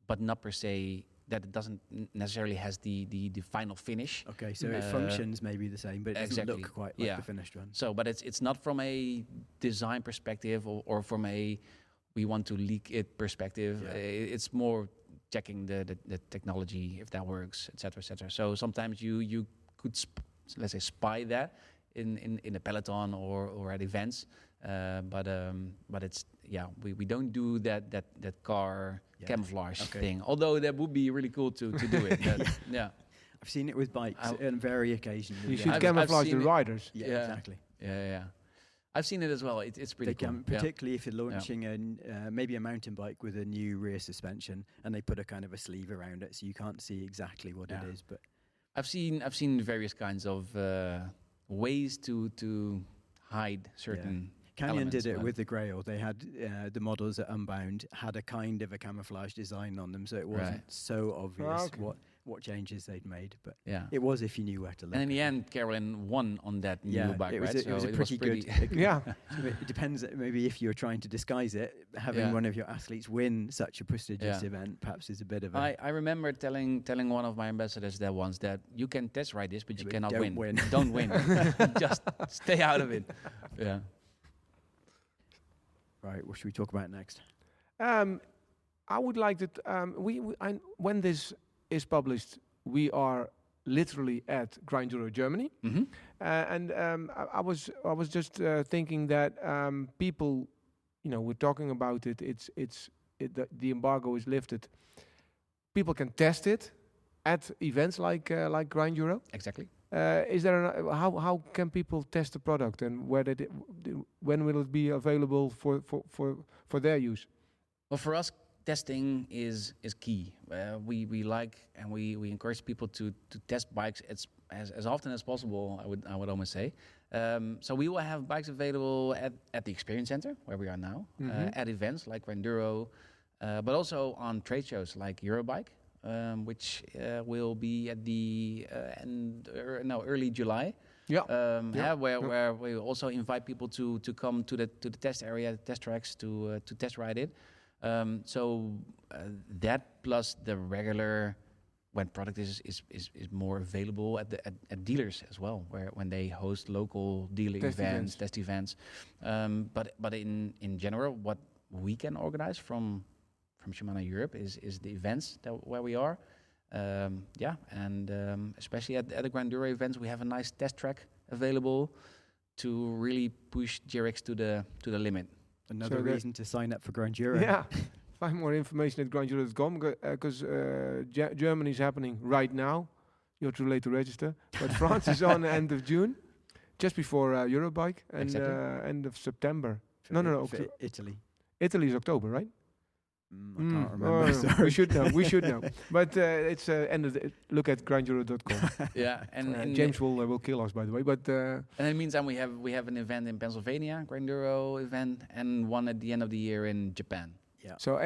but not per se that it doesn't necessarily has the final finish. Okay, so it functions maybe the same, but it doesn't look quite like the finished one. So, but it's not from a design perspective or from a we want to leak it perspective. It's more checking the technology, if that works, et cetera, et cetera. So sometimes you could let's say spy that in a peloton or at events, but it's we don't do that car camouflage thing. Although that would be really cool to do it. I've seen it with bikes on very occasionally. You should camouflage the riders. Yeah, exactly. Yeah. I've seen it as well. It's pretty cool. Particularly if you're launching maybe a mountain bike with a new rear suspension, and they put a kind of a sleeve around it, so you can't see exactly what it is. But I've seen various kinds of ways to hide certain. Canyon did it with the Grail. They had the models at Unbound had a kind of a camouflage design on them, so it wasn't so obvious what changes they'd made. But it was if you knew where to look. And in the end, Carolyn won on that new bike, it was right? It was a pretty good. It depends. Maybe if you're trying to disguise it, having one of your athletes win such a prestigious event perhaps is a bit of a. I remember telling one of my ambassadors that once that you can test ride this, but you cannot win. Don't win. Just stay out of it. Yeah. Right, what should we talk about next? I would like to. When this is published, we are literally at Grinduro Germany, and I was just thinking that people, we're talking about it. The embargo is lifted. People can test it at events like Grinduro. Exactly. Is there how can people test the product, and when will it be available for their use? Well, for us, testing is key. We like and we encourage people to test bikes as often as possible. I would almost say. So we will have bikes available at the Experience Center where we are now, at events like Grinduro, but also on trade shows like Eurobike. Which will be at the early July. Where we also invite people to come to the test area, test tracks to test ride it. So that plus the regular when product is more available at dealers as well, when they host local dealer test events. But in general, what we can organize from Shimano Europe is the events where we are, and especially at the Grinduro events, we have a nice test track available to really push GRX to the limit. Another reason to sign up for Grinduro. Yeah, find more information at grinduro.com because Germany is happening right now. You're too late to register, but France is on the end of June, just before Eurobike, and end of September. For Italy. Italy is October, right? I can't remember. Sorry. We should know. But it's look at grinduro.com. And James will kill us, by the way. But and in the meantime, we have an event in Pennsylvania, Grinduro event, and one at the end of the year in Japan. Yeah. So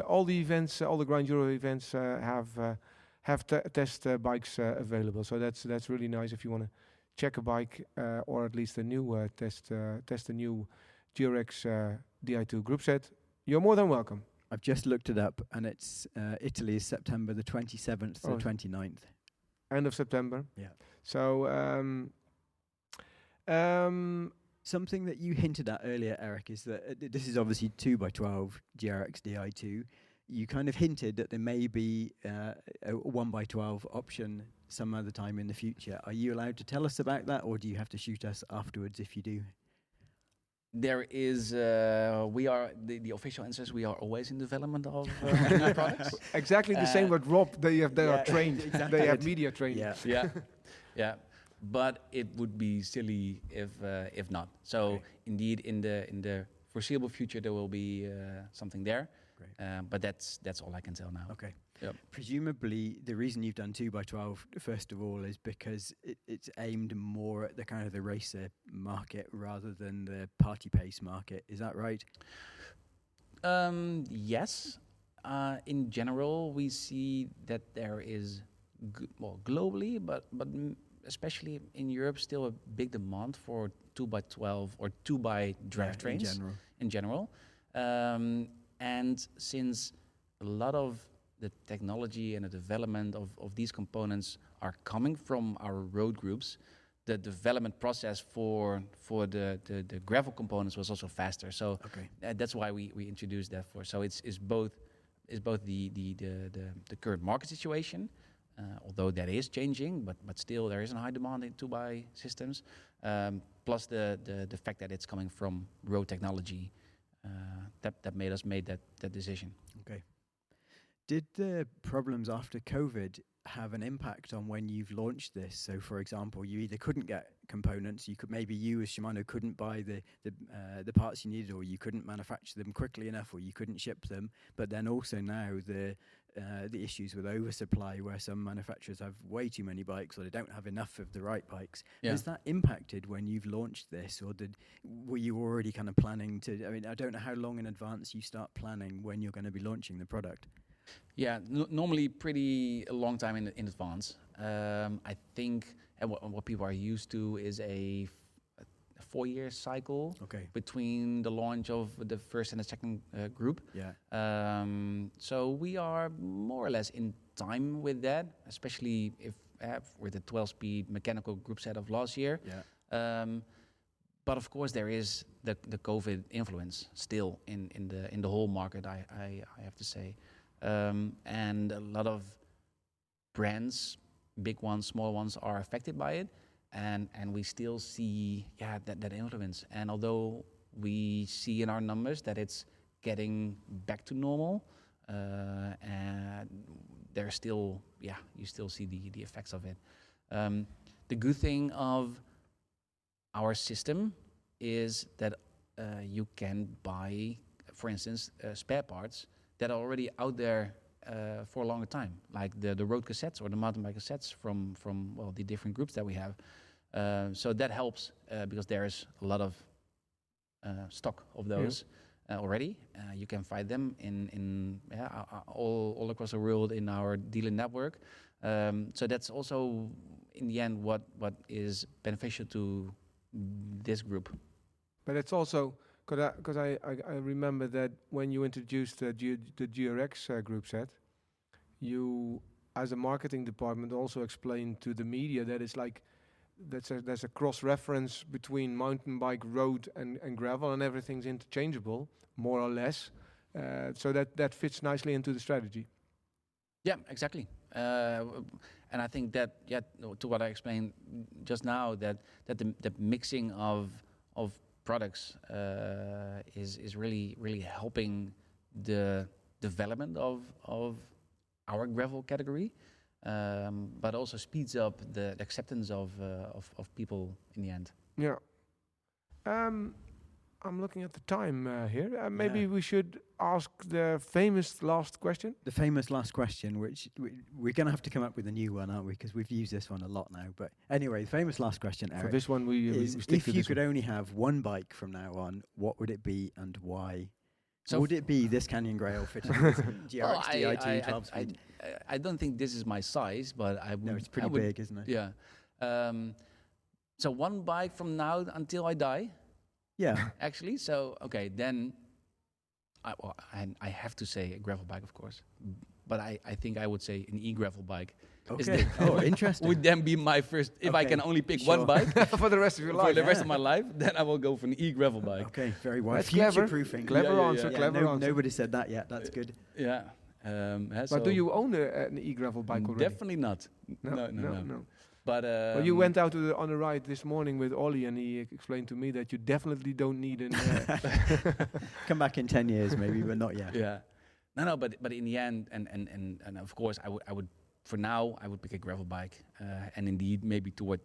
all the events, all the Grinduro events have test bikes available. So that's really nice if you want to check a bike or at least a new test a new GRX Di2 group set, you're more than welcome. I've just looked it up, and it's Italy is September the 27th to the 29th. End of September. Yeah. So, something that you hinted at earlier, Eric, is that this is obviously 2x12 GRX Di2. You kind of hinted that there may be a 1x12 option some other time in the future. Are you allowed to tell us about that, or do you have to shoot us afterwards if you do? There is, we are, the official answer is we are always in development of new products. Exactly the same with Rob. They are trained. Exactly. They have media training. Yeah. But it would be silly if not. So indeed, in the foreseeable future, there will be something there. But that's all I can tell now. Okay. Yep. Presumably, the reason you've done 2x12, first of all, is because it's aimed more at the kind of the racer market rather than the party pace market. Is that right? Yes. In general, we see that there is, globally, but especially in Europe, still a big demand for 2x12 or 2x-drive trains in general. And since a lot of the technology and the development of these components are coming from our road groups, the development process for the gravel components was also faster. So that's why we introduced that for. So it's both the current market situation, although that is changing, but still there is a high demand in 2x systems, plus the fact that it's coming from road technology. That made us make that decision. Okay. Did the problems after COVID have an impact on when you've launched this? So, for example, you either couldn't get components, you as Shimano couldn't buy the parts you needed, or you couldn't manufacture them quickly enough, or you couldn't ship them. But then also now the issues with oversupply, where some manufacturers have way too many bikes or they don't have enough of the right bikes. Yeah. Has that impacted when you've launched this, or were you already kind of planning to? I mean, I don't know how long in advance you start planning when you're going to be launching the product. Yeah, normally pretty a long time in advance. I think what people are used to is a 4-year cycle between the launch of the first and the second group. Yeah. So we are more or less in time with that, especially if with the 12-speed mechanical group set of last year. Yeah. But of course, there is the COVID influence still in the whole market. I have to say. And a lot of brands, big ones, small ones, are affected by it, and we still see that influence. And although we see in our numbers that it's getting back to normal, and there's still you still see the effects of it. The good thing of our system is that you can buy, for instance, spare parts that are already out there for a longer time, like the road cassettes or the mountain bike cassettes from the different groups that we have. So that helps because there's a lot of stock of those already. You can find them in all across the world in our dealer network. So that's also in the end what is beneficial to this group. But it's also because I remember that when you introduced the GRX group set, you, as a marketing department, also explained to the media that it's like there's a cross-reference between mountain bike, road, and gravel, and everything's interchangeable, more or less. So that fits nicely into the strategy. Yeah, exactly. And I think that to what I explained just now, that the mixing of products is really helping the development of our gravel category, but also speeds up the acceptance of people in the end. Yeah. I'm looking at the time here. Maybe we should ask the famous last question. The famous last question, which we're going to have to come up with a new one, aren't we? Because we've used this one a lot now. But anyway, the famous last question, Eric. For this one, we stick if to you this could one. only have one bike from now on, what would it be and why? So would it be this Canyon Grail fitted with GRX Di2 12 speed? I don't think this is my size, but I would. No, it's pretty big, isn't it? Yeah. So one bike from now until I die. Yeah. actually. So okay, then I have to say a gravel bike, of course, but I think I would say an e-gravel bike. Okay. Oh, interesting. Would then be my first, if I Okay, can only pick sure. one bike For the rest of your life. for the rest of my life, then I will go for an e-gravel bike. Okay, very wise. That's clever. Future-proofing. Clever answer, Yeah, clever answer. Nobody said that yet. That's good. Yeah. But do you own an e-gravel bike already? Definitely not. No. But well, you went out on a ride this morning with Olly, and he explained to me that you definitely don't need an. Come back in 10 years, maybe, but not yet. Yeah. No. But in the end, and of course, I would. For now, I would pick a gravel bike, and indeed, maybe to what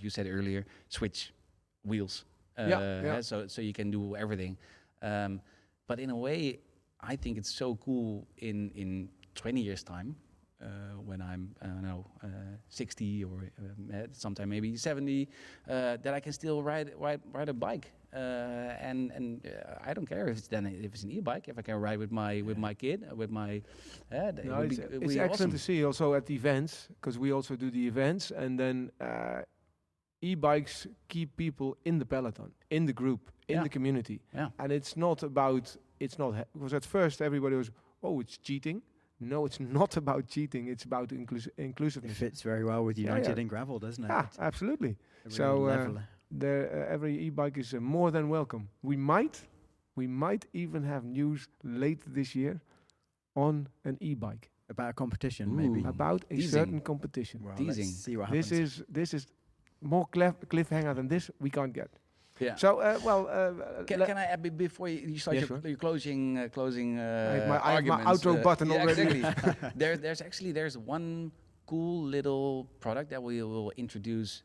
you said earlier, switch wheels. So you can do everything. But in a way, I think it's so cool in 20 years' time, when I'm 60 or sometime maybe 70, that I can still ride a bike. And I don't care if it's an e-bike. If I can ride with my kid, with my it's excellent to see also at the events, because we also do the events, and then e-bikes keep people in the peloton, in the group, in the community. Yeah. And it's not because at first everybody was, it's cheating. No, it's not about cheating. It's about inclusiveness. It fits very well with United in Gravel, doesn't it? Yeah, absolutely. So every e-bike is more than welcome. We might even have news late this year on an e-bike. About a competition, maybe. About a certain competition. Well, teasing. let's see what happens. This is more cliffhanger than this we can't get. Yeah. So can I add before you start your closing I have my arguments? outro button already. Exactly. There's one cool little product that we will introduce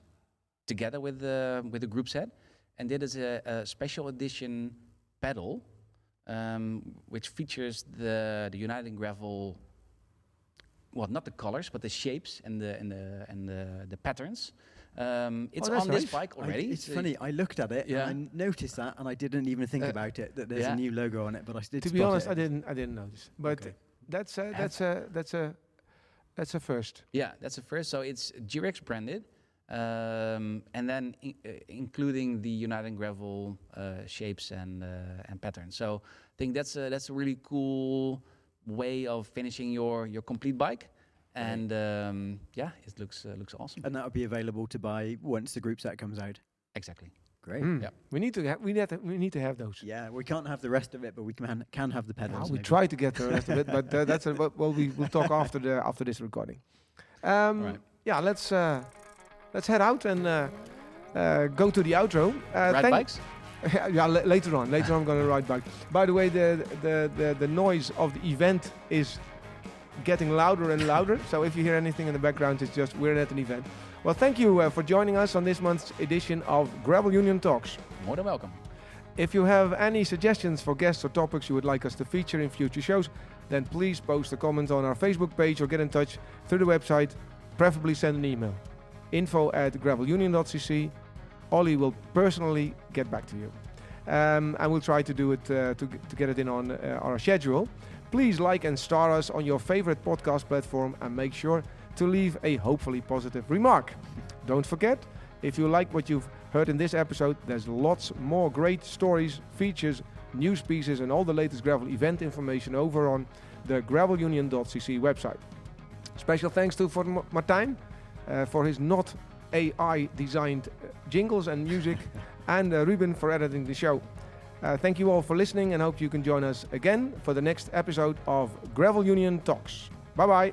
together with the group set, and that is a special edition pedal, which features the United in Gravel. Well, not the colors, but the shapes and the patterns. It's on this bike already. It's funny. I looked at it and I noticed that, and I didn't even think about it that there's a new logo on it. But I did. To be honest, I didn't notice. But that's a first. Yeah, that's a first. So it's GRX branded, and then including the United in Gravel shapes and patterns. So I think that's a really cool way of finishing your complete bike. And it looks awesome. And that'll be available to buy once the group set comes out. Exactly. Great. Yeah. We need to have those. Yeah, we can't have the rest of it, but we can have the pedals. We try to get the rest of it, but we'll talk after this recording. Right. Yeah, let's head out and go to the outro. Ride bikes. Later on I'm going to ride bike. By the way, the noise of the event is getting louder and louder, so if you hear anything in the background, it's just we're at an event. Well, thank you for joining us on this month's edition of Gravel Union Talks. More than welcome. If you have any suggestions for guests or topics you would like us to feature in future shows, then please post a comment on our Facebook page or get in touch through the website, preferably send an email. info@gravelunion.cc. Olly will personally get back to you. And we'll try to do it to get it in on our schedule. Please like and star us on your favorite podcast platform and make sure to leave a hopefully positive remark. Don't forget, if you like what you've heard in this episode, there's lots more great stories, features, news pieces and all the latest gravel event information over on the gravelunion.cc website. Special thanks to Martijn for his not AI designed jingles and music and Ruben for editing the show. Thank you all for listening and hope you can join us again for the next episode of Gravel Union Talks. Bye bye.